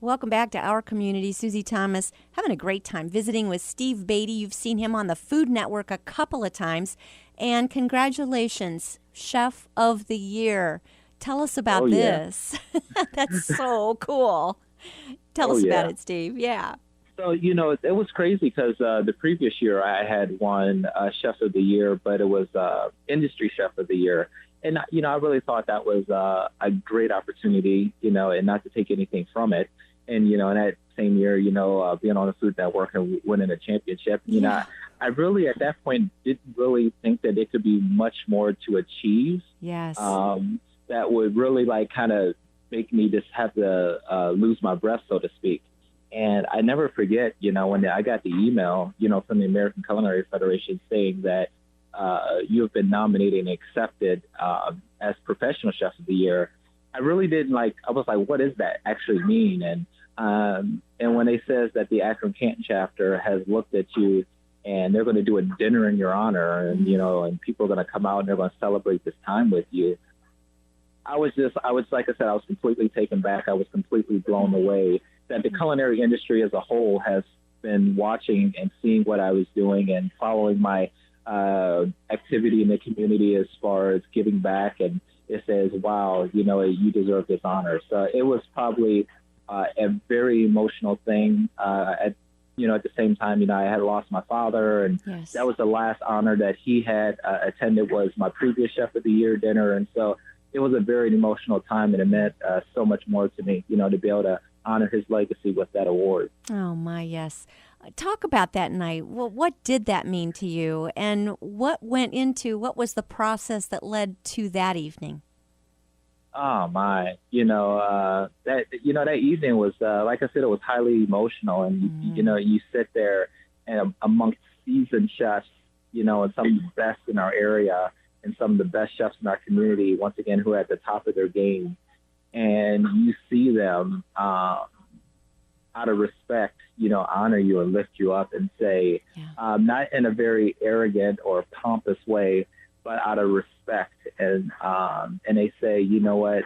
Welcome back to Our Community. Susie Thomas, having a great time visiting with Steve Beatty. You've seen him on the Food Network a couple of times. And congratulations, Chef of the Year. Tell us Oh about yeah. this. That's so cool. Tell Oh us about yeah. it, Steve. Yeah. So it was crazy because the previous year I had won Chef of the Year, but it was Industry Chef of the Year, and I really thought that was a great opportunity, and not to take anything from it, and in that same year, being on the Food Network and winning a championship, Yeah. I really at that point didn't really think that it could be much more to achieve Yes. um, that would really like kind of make me just have to lose my breath, so to speak. And I never forget, when I got the email, from the American Culinary Federation saying that you have been nominated and accepted as Professional Chef of the Year. I really didn't like. I was like, what does that actually mean? And when they says that the Akron Canton chapter has looked at you and they're going to do a dinner in your honor, and and people are going to come out and they're going to celebrate this time with you. I was like I said, I was completely taken back. I was completely blown away that the culinary industry as a whole has been watching and seeing what I was doing and following my activity in the community as far as giving back. And it says, wow, you deserve this honor. So it was probably a very emotional thing. At the same time, I had lost my father, and Yes. that was the last honor that he had attended was my previous Chef of the Year dinner. And so it was a very emotional time, and it meant so much more to me, to be able to honor his legacy with that award. Oh, my, yes. Talk about that night. Well, what did that mean to you? And what was the process that led to that evening? Oh my, that evening was like I said, it was highly emotional, and Mm, you sit there and amongst seasoned chefs, and some of the best in our area, and some of the best chefs in our community, once again, who are at the top of their game, and you see them out of respect, honor you and lift you up and say, yeah. not in a very arrogant or pompous way, but out of respect. And they say, you know what,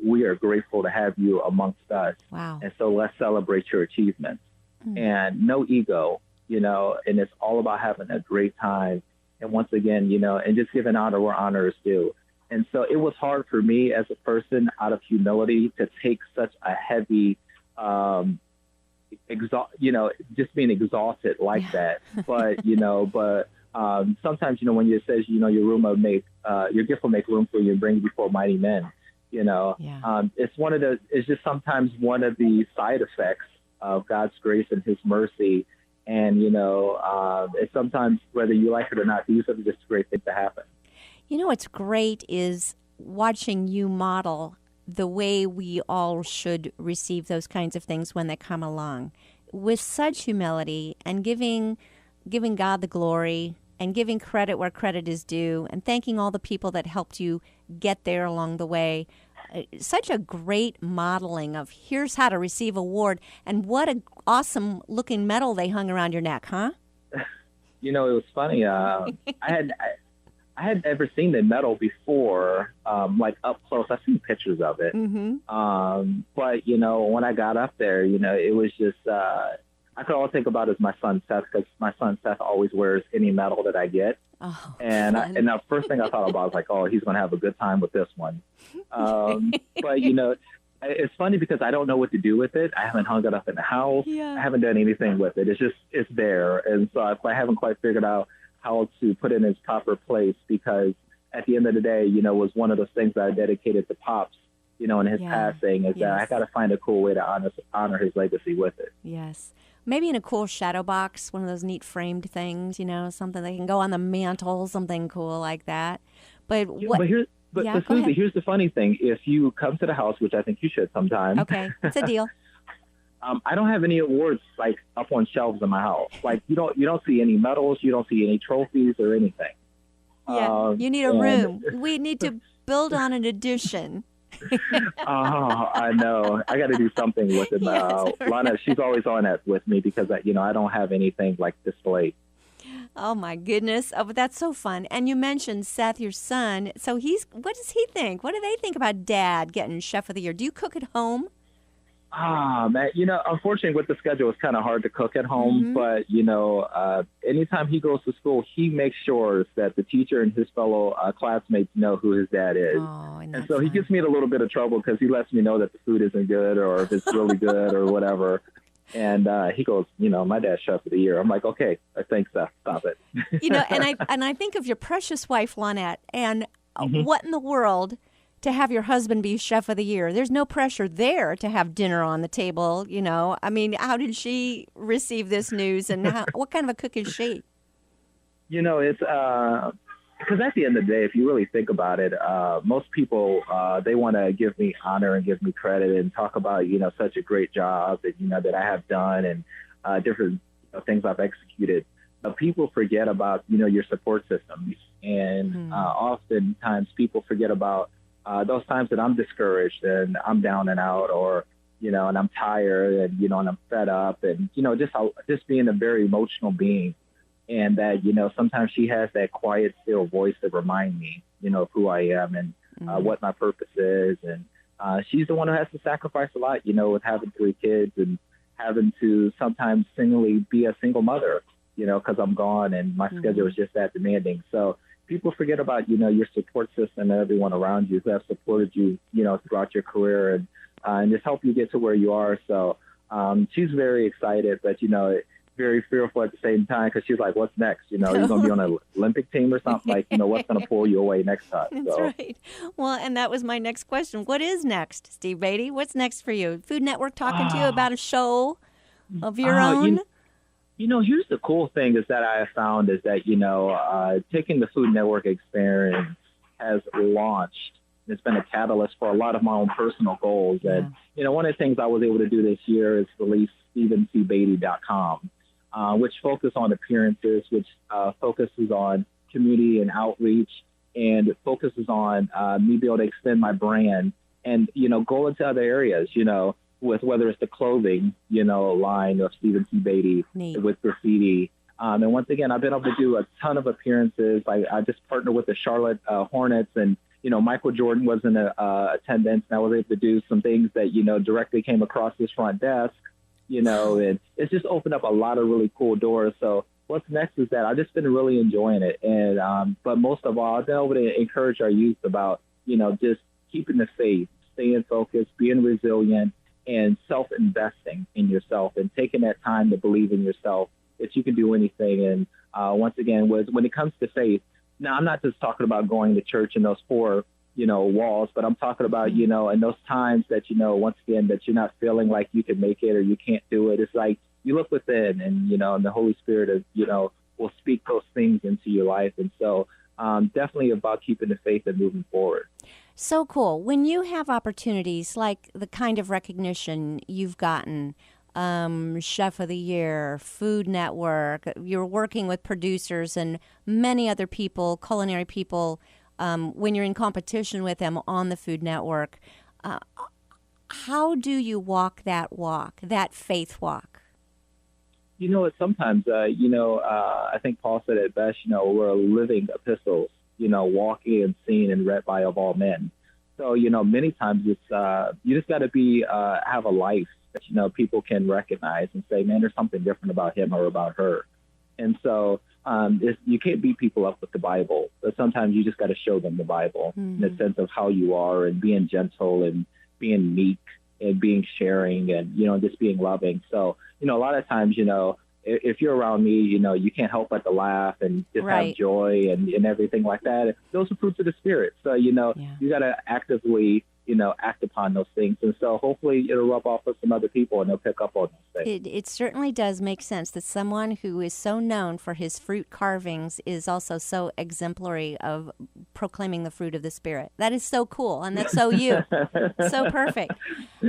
we are grateful to have you amongst us. Wow. And so let's celebrate your achievements. Mm, And no ego, and it's all about having a great time. And once again, and just giving honor where honor is due. And so it was hard for me as a person out of humility to take such a heavy, just being exalted like yeah. that. But sometimes, when it says, your gift will make room for you and bring you before mighty men. Yeah. It's just sometimes one of the side effects of God's grace and His mercy. And it's sometimes whether you like it or not, these are just great things to happen. What's great is watching you model the way we all should receive those kinds of things when they come along with such humility and giving God the glory and giving credit where credit is due and thanking all the people that helped you get there along the way. Such a great modeling of here's how to receive award, and what a awesome looking medal they hung around your neck, huh? It was funny. I had never seen the medal before, like up close. I've seen pictures of it. Mm-hmm. But, when I got up there, it was just, I could all think about is my son Seth, because my son Seth always wears any medal that I get. Oh, And fun. the first thing I thought about was like, oh, he's going to have a good time with this one. But, it's funny because I don't know what to do with it. I haven't hung it up in the house. I Yeah. haven't done anything with it. It's there. And so I haven't quite figured out how to put it in its proper place, because at the end of the day, it was one of those things that I dedicated to Pops, in his Yeah. passing, is that I Yes. got to find a cool way to honor his legacy with it. Yes. Maybe in a cool shadow box, one of those neat framed things, something that can go on the mantle, something cool like that. But Yeah, what? but Yeah, go Susie, ahead. here's the funny thing. If you come to the house, which I think you should sometime, Okay, it's a deal. I don't have any awards like up on shelves in my house. Like you don't see any medals, you don't see any trophies or anything. Yeah, you need a And room. We need to build on an addition. I know I got to do something with it. Yes. Lana, she's always on that with me because I don't have anything like displayed. Oh my goodness. Oh, but that's so fun. And you mentioned Seth, your son. What does he think? What do they think about Dad getting Chef of the Year? Do you cook at home? Man, unfortunately with the schedule, it's kind of hard to cook at home, Mm-hmm. but, anytime he goes to school, he makes sure that the teacher and his fellow classmates know who his dad is. Oh, isn't And that so he fun? gives me in a little bit of trouble because he lets me know that the food isn't good or if it's really good or whatever. And he goes, my dad's chef of the year. I'm like, okay, thanks, stop it. And I think of your precious wife, Lynette, and Hmm. what in the world to have your husband be chef of the year? There's no pressure there to have dinner on the table, I mean, how did she receive this news, and what kind of a cook is she? It's because at the end of the day, if you really think about it, most people they want to give me honor and give me credit and talk about such a great job that that I have done and different things I've executed. But people forget about your support system, and oftentimes people forget about those times that I'm discouraged and I'm down and out, or and I'm tired and and I'm fed up, and just being a very emotional being. And that sometimes she has that quiet, still voice to remind me of who I am and what my purpose is. And she's the one who has to sacrifice a lot, with having 3 kids and having to sometimes singly be a single mother, because I'm gone and my schedule is just that demanding. So people forget about your support system and everyone around you who have supported you throughout your career and just help you get to where you are. So she's very excited, but very fearful at the same time because she's like, what's next? You're going to be on an Olympic team or something? Like, what's going to pull you away next time? That's right. Well, and that was my next question. What is next, Steve Beatty? What's next for you? Food Network talking to you about a show of your own? Here's the cool thing is that I have found is that, taking the Food Network experience has launched. It's been a catalyst for a lot of my own personal goals. Yeah. And, one of the things I was able to do this year is release StephenCBeatty.com. Which focus on appearances, which focuses on community and outreach, and focuses on me being able to extend my brand and, go into other areas, with whether it's the clothing, line of Stephen C. Beatty with graffiti. And once again, I've been able to do a ton of appearances. I just partnered with the Charlotte Hornets, and, Michael Jordan was in attendance, and I was able to do some things that, directly came across his front desk. And it's just opened up a lot of really cool doors. So what's next is that I've just been really enjoying it. And, but most of all, I've been able to encourage our youth about, just keeping the faith, staying focused, being resilient, and self-investing in yourself and taking that time to believe in yourself that you can do anything. And once again, when it comes to faith, now I'm not just talking about going to church in those 4 walls, but I'm talking about, in those times that, once again, that you're not feeling like you can make it or you can't do it. It's like you look within and, and the Holy Spirit is, will speak those things into your life. And so definitely about keeping the faith and moving forward. So cool. When you have opportunities like the kind of recognition you've gotten, Chef of the Year, Food Network, you're working with producers and many other people, culinary people, when you're in competition with them on the Food Network, how do you walk, that faith walk? Sometimes, I think Paul said it best, we're living epistles, walking and seen and read by of all men. So, many times it's, you just got to have a life that, people can recognize and say, man, there's something different about him or about her. And so, you can't beat people up with the Bible, but sometimes you just got to show them the Bible in the sense of how you are and being gentle and being meek and being sharing and, just being loving. So, a lot of times, if you're around me, you can't help but to laugh and just have joy and everything like that. Those are fruits of the Spirit. So, you got to actively, act upon those things. And so hopefully it'll rub off with some other people and they'll pick up on those things. It certainly does make sense that someone who is so known for his fruit carvings is also so exemplary of proclaiming the fruit of the Spirit. That is so cool, and that's so you. So perfect.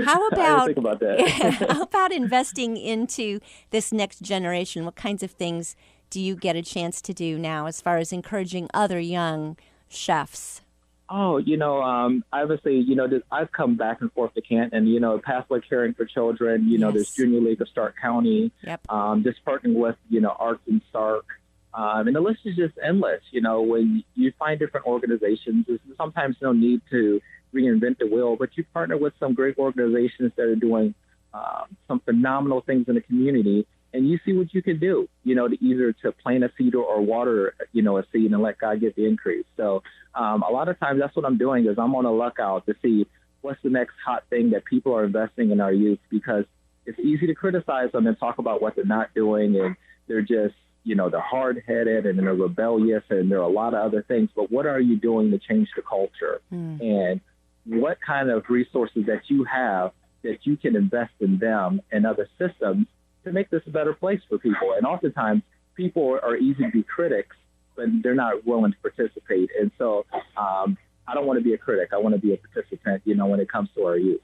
How about, think about that. How about investing into this next generation? What kinds of things do you get a chance to do now as far as encouraging other young chefs? Oh, obviously, I've come back and forth to Canton, Pathway Caring for Children, there's Junior League of Stark County, just partnering with, Arts in Stark. And the list is just endless. When you find different organizations, there's sometimes no need to reinvent the wheel, but you partner with some great organizations that are doing some phenomenal things in the community, and you see what you can do, to either to plant a seed or water, a seed and let God get the increase. So a lot of times that's what I'm doing is I'm on a lookout to see what's the next hot thing that people are investing in our youth, because it's easy to criticize them and talk about what they're not doing, and they're just, they're hard-headed and they're rebellious and there are a lot of other things. But what are you doing to change the culture? And what kind of resources that you have that you can invest in them and other systems to make this a better place for people? And oftentimes people are easy to be critics, but they're not willing to participate. And so I don't want to be a critic. I want to be a participant, when it comes to our youth.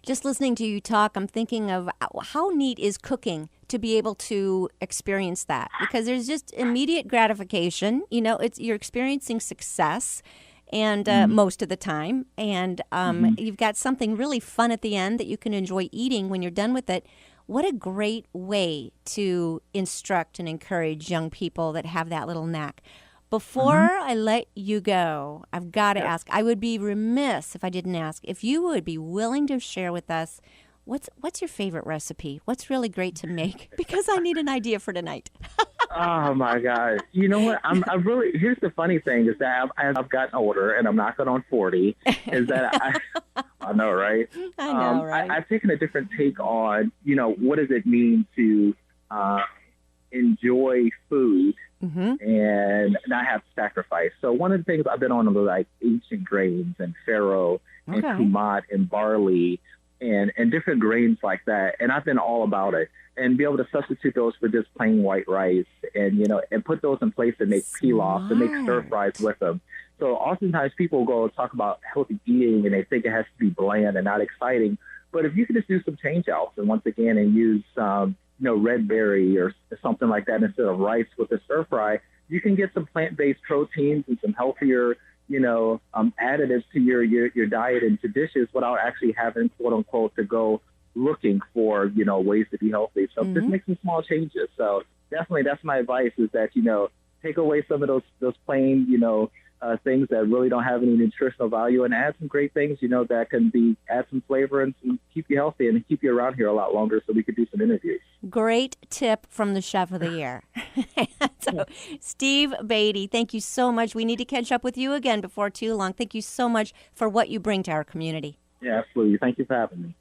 Just listening to you talk, I'm thinking of how neat is cooking to be able to experience that, because there's just immediate gratification. You're experiencing success, and most of the time, and you've got something really fun at the end that you can enjoy eating when you're done with it. What a great way to instruct and encourage young people that have that little knack. Before I let you go, I've got to ask, I would be remiss if I didn't ask, if you would be willing to share with us, what's your favorite recipe? What's really great to make? Because I need an idea for tonight. Oh my God! You know what? Here's the funny thing is that as I've gotten older, and I'm knocking on 40, is that I know, right? I know, right? I've taken a different take on, what does it mean to enjoy food and not have to sacrifice. So one of the things I've been on are like ancient grains and farro and kumat and barley and different grains like that. And I've been all about it. And be able to substitute those for just plain white rice and, and put those in place and make pilaf and make stir fries with them. So oftentimes people go talk about healthy eating and they think it has to be bland and not exciting. But if you could just do some change outs and once again and use, red berry or something like that instead of rice with a stir fry, you can get some plant-based proteins and some healthier, additives to your diet and to dishes without actually having, quote unquote, to go looking for, ways to be healthy. So just make some small changes. So definitely that's my advice is that, take away some of those plain, things that really don't have any nutritional value and add some great things, that can add some flavor and keep you healthy and keep you around here a lot longer so we could do some interviews. Great tip from the Chef of the Year. So, Steve Beatty, thank you so much. We need to catch up with you again before too long. Thank you so much for what you bring to our community. Yeah, absolutely. Thank you for having me.